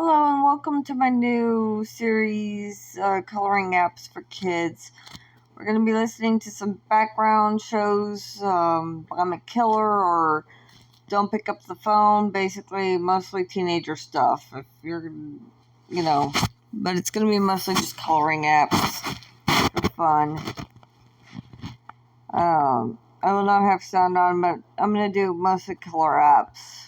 Hello and welcome to my new series, Coloring Apps for Kids. We're going to be listening to some background shows, I'm a Killer or Don't Pick Up the Phone, basically mostly teenager stuff, if you're, but it's going to be mostly just coloring apps for fun. I will not have sound on, but I'm going to do mostly color apps.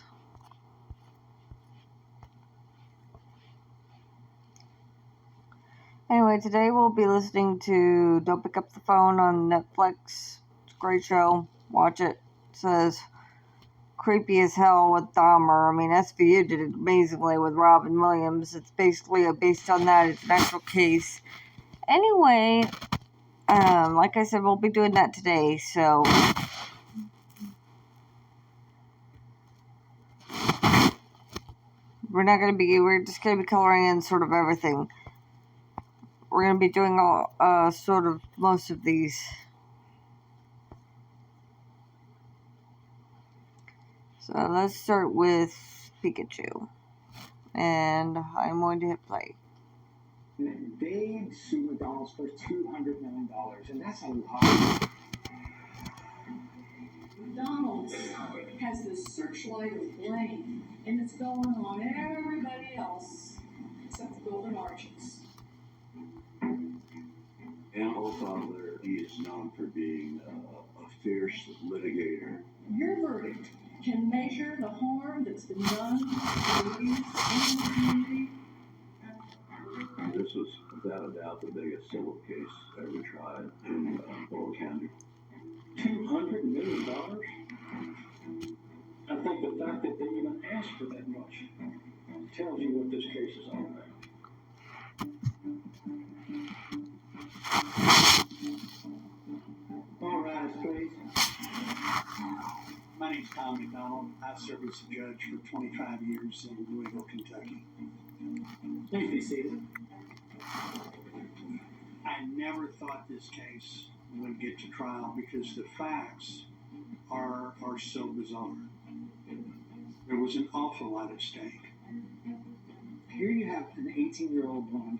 Anyway, today we'll be listening to Don't Pick Up the Phone on Netflix. It's a great show. Watch it. It says creepy as hell with Dahmer. I mean, SVU did it amazingly with Robin Williams. It's basically based on that. It's an actual case. Anyway, like I said, we'll be doing that today. So we're just going to be coloring in sort of everything. We're going to be doing sort of most of these. So let's start with Pikachu. And I'm going to hit play. They sued McDonald's for $200 million, and that's a lot. McDonald's has this searchlight of blame, and it's going on everybody else except the Golden Arches. Animal Father, he is known for being a fierce litigator. Your verdict can measure the harm that's been done to the youth and the community. This was, without a doubt, the biggest civil case ever tried in Boyle County. $200 million? I think the fact that they even asked for that much tells you what this case is all about. All rise, please. My name's Tom McDonald. I've served as a judge for 25 years in Louisville, Kentucky. Please be seated. I never thought this case would get to trial because the facts are so bizarre. There was an awful lot at stake. Here you have an 18-year-old woman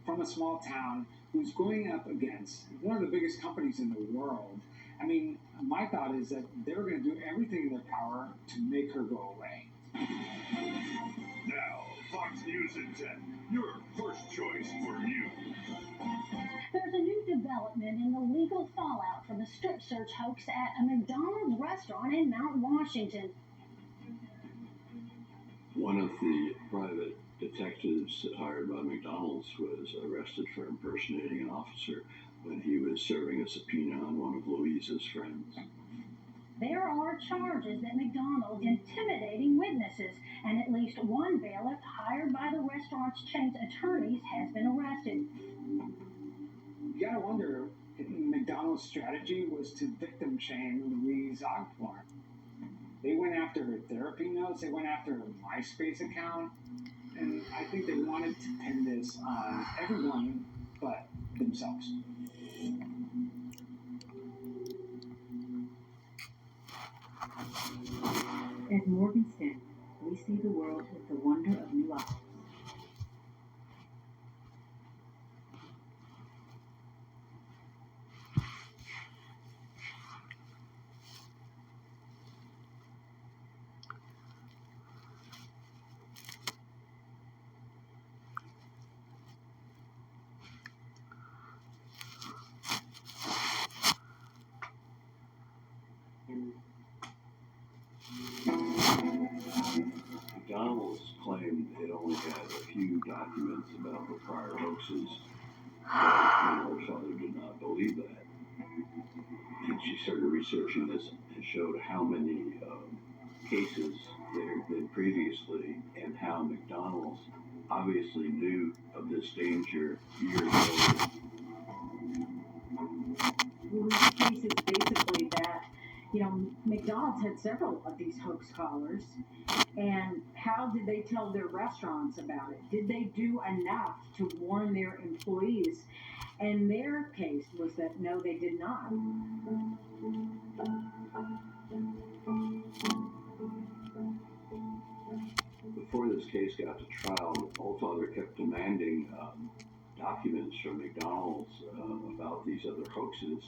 from a small town who's going up against one of the biggest companies in the world. I mean, my thought is that they're going to do everything in their power to make her go away. Now, Fox News at 10, your first choice for news. There's a new development in the legal fallout from the strip search hoax at a McDonald's restaurant in Mount Washington. One of the private detectives hired by McDonald's was arrested for impersonating an officer when he was serving a subpoena on one of Louise's friends. There are charges that McDonald's intimidating witnesses, and at least one bailiff hired by the restaurant's chain's attorneys has been arrested. You gotta wonder if McDonald's strategy was to victim shame Louise Ogborn. They went after her therapy notes, they went after her MySpace account, and I think they wanted to pin this on everyone but themselves. At Morgan Stanley, we see the world with the wonder of new eyes. McDonald's claimed it only had a few documents about the prior hoaxes, but her father did not believe that. And she started researching this and showed how many cases there had been previously and how McDonald's obviously knew of this danger years earlier. Well, the case is basically that, McDonald's had several of these hoax callers, and how did they tell their restaurants about it? Did they do enough to warn their employees? And their case was that no, they did not. The before this case got to trial, the Oldfather kept demanding documents from McDonald's about these other hoaxes.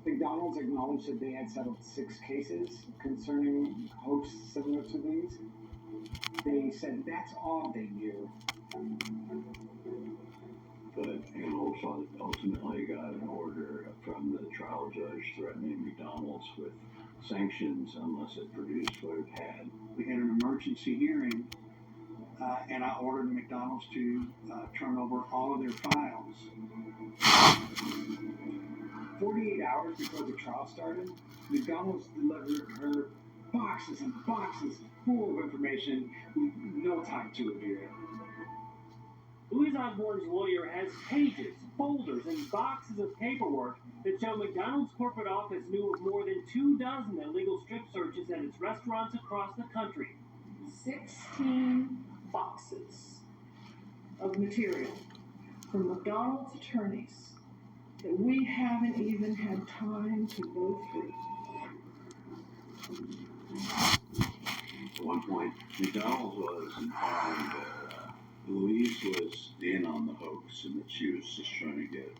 McDonald's acknowledged that they had settled 6 cases concerning hoaxes similar to these. They said that's all they knew. But Oldfather ultimately got an order from the trial judge threatening McDonald's with sanctions unless it produced what it had. We had an emergency hearing, and I ordered McDonald's to turn over all of their files. 48 hours before the trial started, McDonald's delivered her boxes and boxes full of information with no time to review it. Louise Osborne's lawyer has pages, folders, and boxes of paperwork that show McDonald's corporate office knew of more than 24 illegal strip searches at its restaurants across the country. 16 boxes of material from McDonald's attorneys that we haven't even had time to go through. At one point, McDonald's was informed that Louise was in on the hoax and that she was just trying to get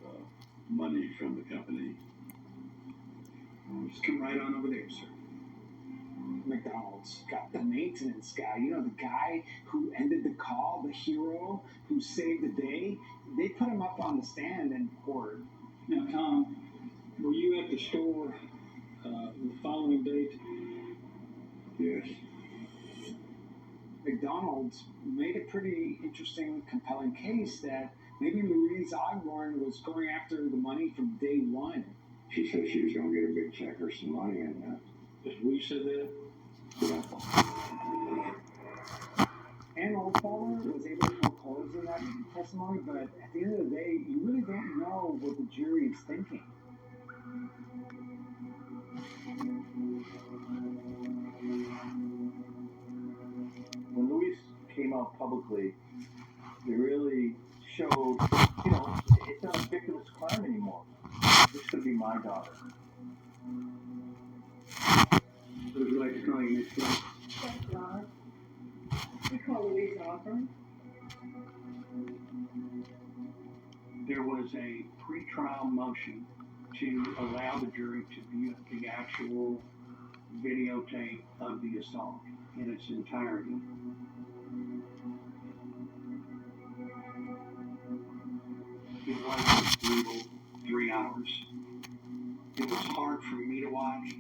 money from the company. Just come right on over there, sir. McDonald's got the maintenance guy, you know, the guy who ended the call, the hero who saved the day. They put him up on the stand in court. Now, Tom, were you at the store the following date? Yes. McDonald's made a pretty interesting, compelling case that maybe Louise Osborne was going after the money from day one. She said she was going to get a big check or some money in that. Did we say that? Yeah. And Oldfather was able to foreclose in that testimony, but at the end of the day, you really don't know what the jury is thinking. When Louise came out publicly, it really showed, you know, it's not a victimless crime anymore. This could be my daughter. Would you like to call your next one? Thank God. We call Louise Osborne. There was a pre-trial motion to allow the jury to view the actual videotape of the assault in its entirety. It was a brutal 3 hours. It was hard for me to watch.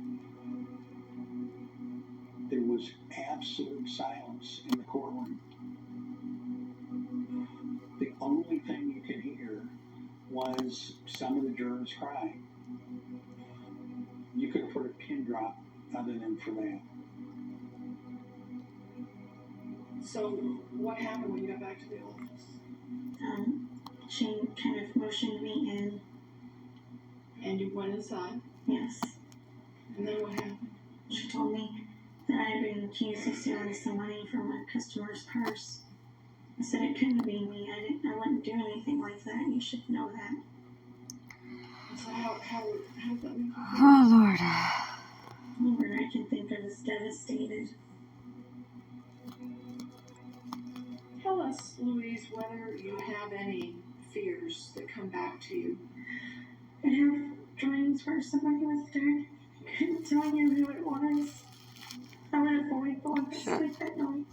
There was absolute silence in the courtroom. The only thing you could hear was some of the jurors crying. You could have heard a pin drop other than for that. So, what happened when you got back to the office? She kind of motioned me in. And you went inside? Yes. And then what happened? She told me that I had been accused of stealing some money from a customer's purse. I said it couldn't be me. I wouldn't do anything like that. You should know that. So how did that make you feel? Oh, Lord. All that I can think of is devastated. Tell us, Louise, whether you have any fears that come back to you. I have dreams where somebody was dead. I couldn't tell you who it was. I would avoid going to sleep at night.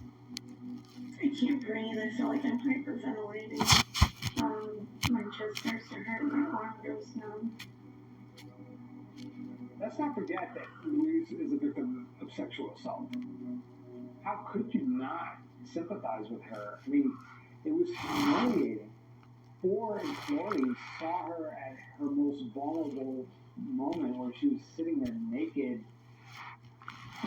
I can't breathe. I feel like I'm hyperventilating. My chest starts to hurt. My arm goes numb. Let's not forget that Louise is a victim of sexual assault. How could you not sympathize with her? I mean, it was humiliating. 4 employees saw her at her most vulnerable moment where she was sitting there naked. I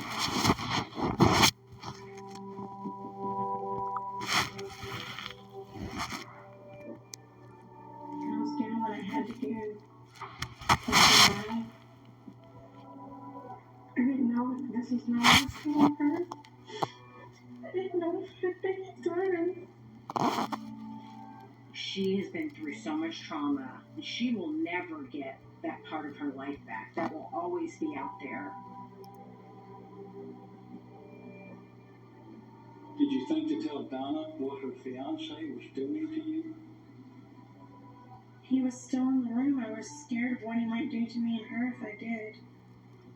was doing what I had to do. I didn't know if this was my last for her. I didn't know if it had been through. She has been through so much trauma. She will never get that part of her life back. That will always be out there. Did you think to tell Donna what her fiance was doing to you? He was still in the room. I was scared of what he might do to me and her if I did.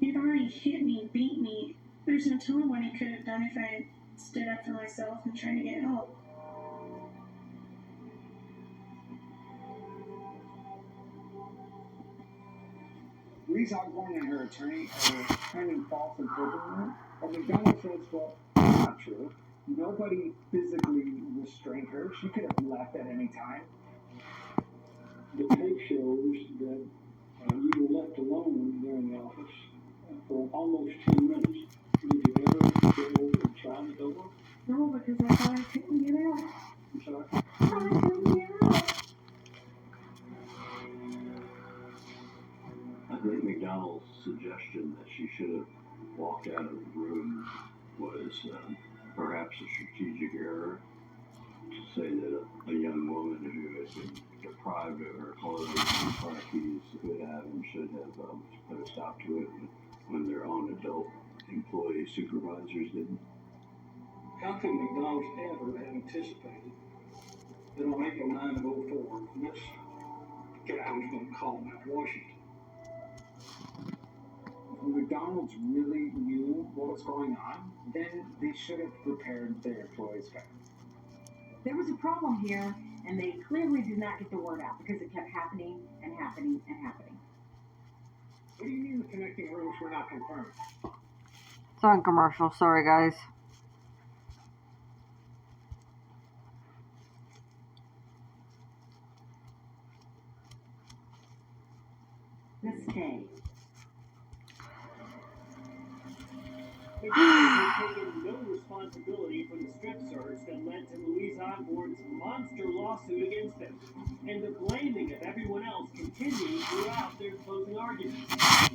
He'd already hit me, beat me. There's no telling what he could have done if I had stood up for myself and tried to get help. Louise Osborne and her attorney are claiming false imprisonment, but McDonald says, well, that's not true. Nobody physically restrained her. She could have left at any time. The tape shows that you were left alone there in the office for almost 10 minutes. Did you ever go over and try the door? No, because I thought I couldn't get out. I'm sorry? I thought I couldn't get out. I think McDonald's suggestion that she should have walked out of the room was perhaps a strategic error, to say that a young woman who had been deprived of her clothes and car keys could have and should have put a stop to it when their own adult employee supervisors didn't. How could McDonald's ever have anticipated that on April 9 of 04, this guy was going to call Mount Washington? If McDonald's really knew what was going on, then they should have prepared their employees better. There was a problem here, and they clearly did not get the word out because it kept happening and happening and happening. What do you mean the connecting rooms were not confirmed? It's on commercial. Sorry, guys. Miss K. McDonald's has taken no responsibility for the strip search that led to Louise Osborne's monster lawsuit against them, and the blaming of everyone else continued throughout their closing arguments. I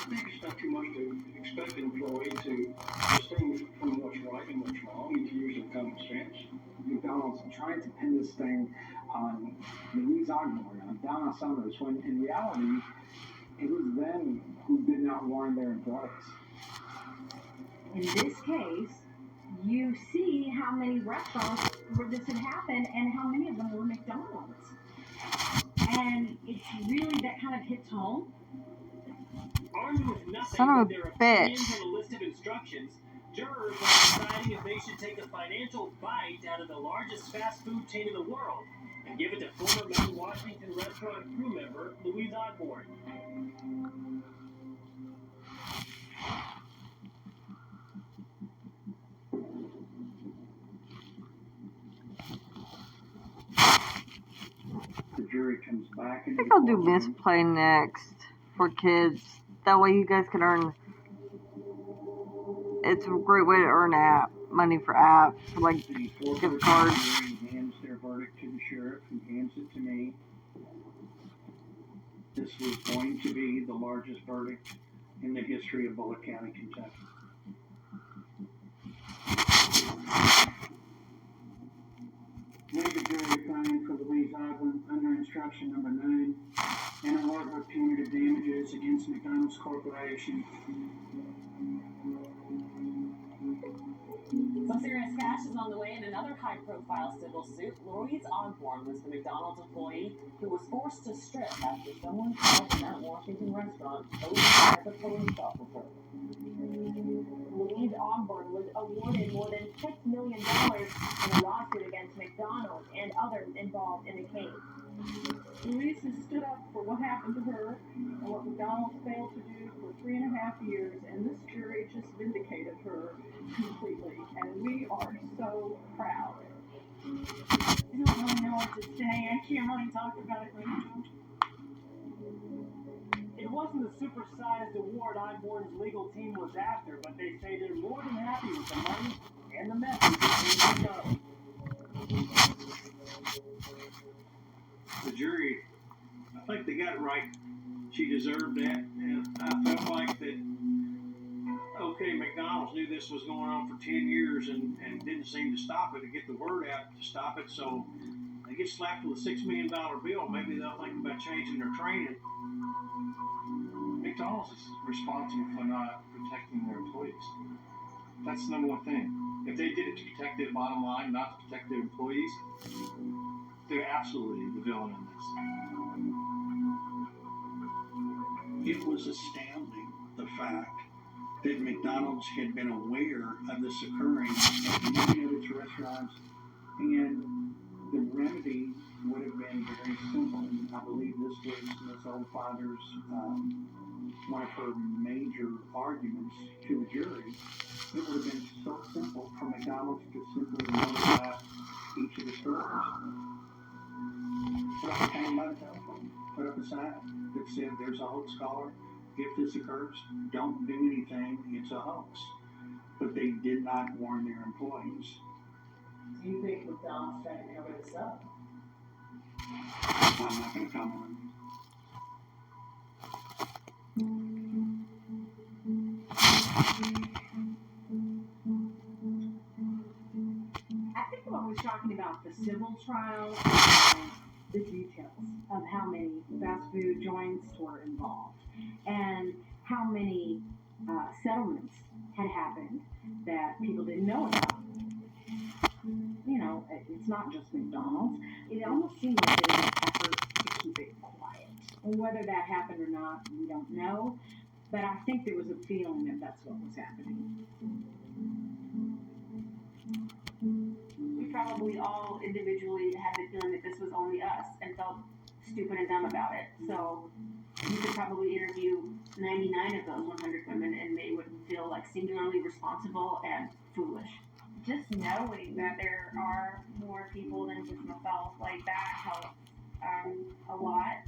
think it's not too much to expect an employee to distinguish between what's right and what's wrong and to use their common sense. McDonald's trying to pin this thing on Louise Osborne, on Donna Summers, when in reality, it was them who did not warn their employees. In this case, you see how many restaurants where this had happened and how many of them were McDonald's. And it's really that kind of hits home. Armed with nothing Son of but a their bitch. opinions and a list of instructions, jurors are deciding if they should take a financial bite out of the largest fast food chain in the world and give it to former Mount Washington restaurant crew member Louise Osborne. The jury comes back I into think the I'll do courtroom. Misplay next for kids. That way you guys can earn. It's a great way to earn money for apps, like The four gift cards. jury hands their verdict to the sheriff, who hands it to me. This was going to be the largest verdict in the history of Bullitt County, Kentucky. Make a jury find for Louise Osborne under instruction number 9 and award her punitive damages against McDonald's Corporation. Some serious cash is on the way in another high-profile civil suit. Louise Osborne was the McDonald's employee who was forced to strip after someone called the Mount Washington restaurant posing as a police officer. Louise Osborne was awarded more than $6 million in a lawsuit against McDonald's and others involved in the case. Louise has stood up for what happened to her and what McDonald's failed to do for 3.5 years, and this jury just vindicated her completely, and we are so proud. I don't really know what to say. I can't really talk about it right now. It wasn't the supersized award Osborne's legal team was after, but they say they're more than happy with the money and the message that came from The jury, I think they got it right. She deserved that, and I felt like that, okay, McDonald's knew this was going on for 10 years and didn't seem to stop it, to get the word out to stop it, so they get slapped with a $6 million bill. Maybe they'll think about changing their training. McDonald's is responsible for not protecting their employees. That's the number one thing. If they did it to protect their bottom line, not to protect their employees, they're absolutely the villain in this. It was astounding, the fact that McDonald's had been aware of this occurring at many of its restaurants, and the remedy would have been very simple. I believe this was Ms. Oldfather's, one of her major arguments to the jury. It would have been so simple for McDonald's to simply notify each of the stores. Put up a sign by the telephone, put up a sign that said there's a hoax caller. If this occurs, don't do anything, it's a hoax. But they did not warn their employees. Do you think McDonald's trying to cover this up? I'm not going to comment on it. I think what was shocking about the civil trial was the details of how many fast food joints were involved and how many settlements had happened that people didn't know about. You know, it's not just McDonald's. It almost seemed like there was an effort to keep it quiet. And whether that happened or not, we don't know. But I think there was a feeling that that's what was happening. We probably all individually had the feeling that this was only us and felt stupid and dumb about it. So you could probably interview 99 of those 100 women and they would feel like singularly responsible and foolish. Just knowing that there are more people than just myself like that helps a lot.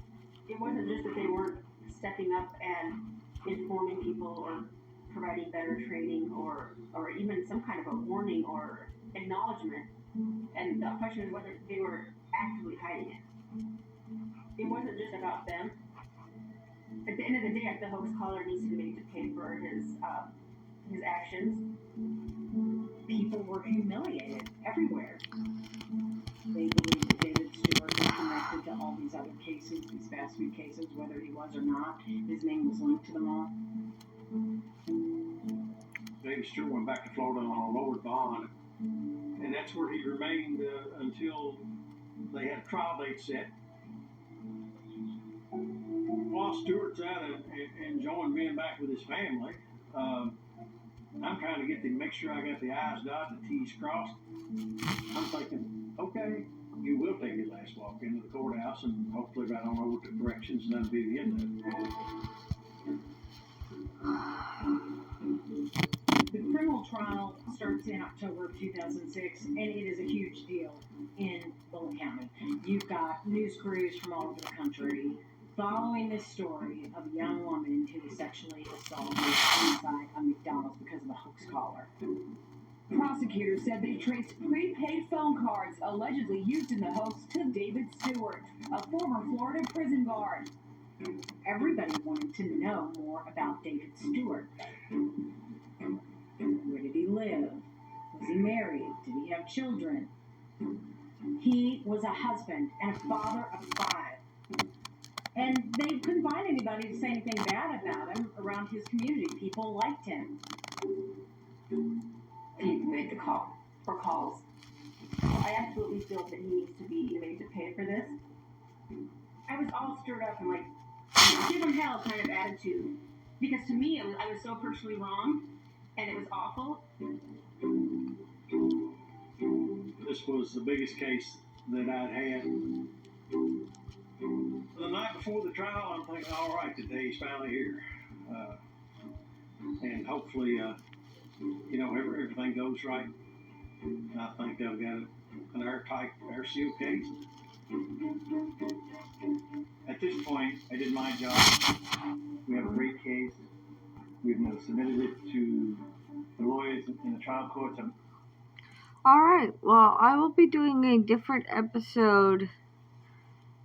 It wasn't just that they weren't stepping up and informing people or providing better training or even some kind of a warning or acknowledgement. And the question is whether they were actively hiding it. It wasn't just about them. At the end of the day, the hoax caller needs to be made to pay for his actions. People were humiliated everywhere. They believed that David Stewart was connected to all these other cases, these fast food cases, whether he was or not. His name was linked to them all. David Stewart went back to Florida on a lowered bond, and that's where he remained until they had a trial date set. While Stewart's out and enjoying being back with his family, I'm trying to make sure I got the I's dotted, the T's crossed. I'm thinking, okay, you will take your last walk into the courthouse, and hopefully if I don't know what the corrections, and that'll be the end of it. The criminal trial starts in October of 2006, and it is a huge deal in Bullitt County. You've got news crews from all over the country following this story of a young woman who was sexually assaulted inside a McDonald's because of a hoax caller. Prosecutors said they traced prepaid phone cards allegedly used in the hoax to David Stewart, a former Florida prison guard. Everybody wanted to know more about David Stewart. Where did he live? Was he married? Did he have children? He was a husband and a father of 5. And they couldn't find anybody to say anything bad about him around his community. People liked him. He made the call or calls. I absolutely feel that he needs to be made to pay for this. I was all stirred up and like, give him hell kind of attitude. Because to me, I was so personally wrong, and it was awful. This was the biggest case that I'd had. The night before the trial, I'm thinking, all right, the day's finally here. And hopefully, everything goes right. I think they'll get an airtight, air-sealed case. At this point, I did my job. We have a great case. We've now submitted it to the lawyers in the trial courts. Alright, well, I will be doing a different episode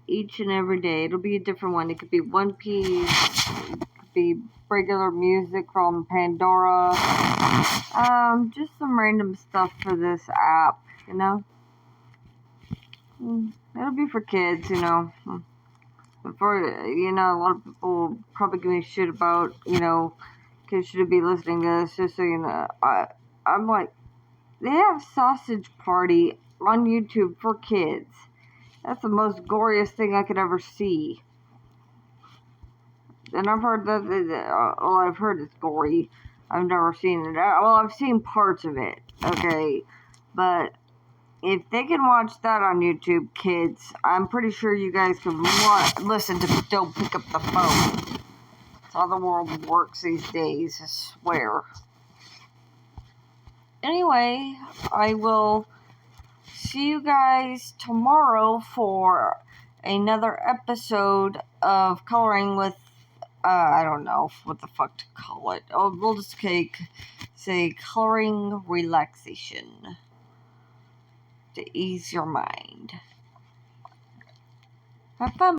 each and every day. It'll be a different one. It could be One Piece, it could be regular music from Pandora, just some random stuff for this app, It'll be for kids, For, a lot of people probably give me shit about, kids should be listening to this, just so you know. I'm like, They have sausage party on YouTube for kids. That's the most goriest thing I could ever see. And I've heard I've heard it's gory. I've never seen it. Well, I've seen parts of it. Okay, but if they can watch that on YouTube, kids, I'm pretty sure you guys can listen to Don't Pick Up the Phone. That's how the world works these days, I swear. Anyway, I will see you guys tomorrow for another episode of Coloring with, I don't know what the fuck to call it. Oh, we'll just say Coloring Relaxation to ease your mind. Have fun.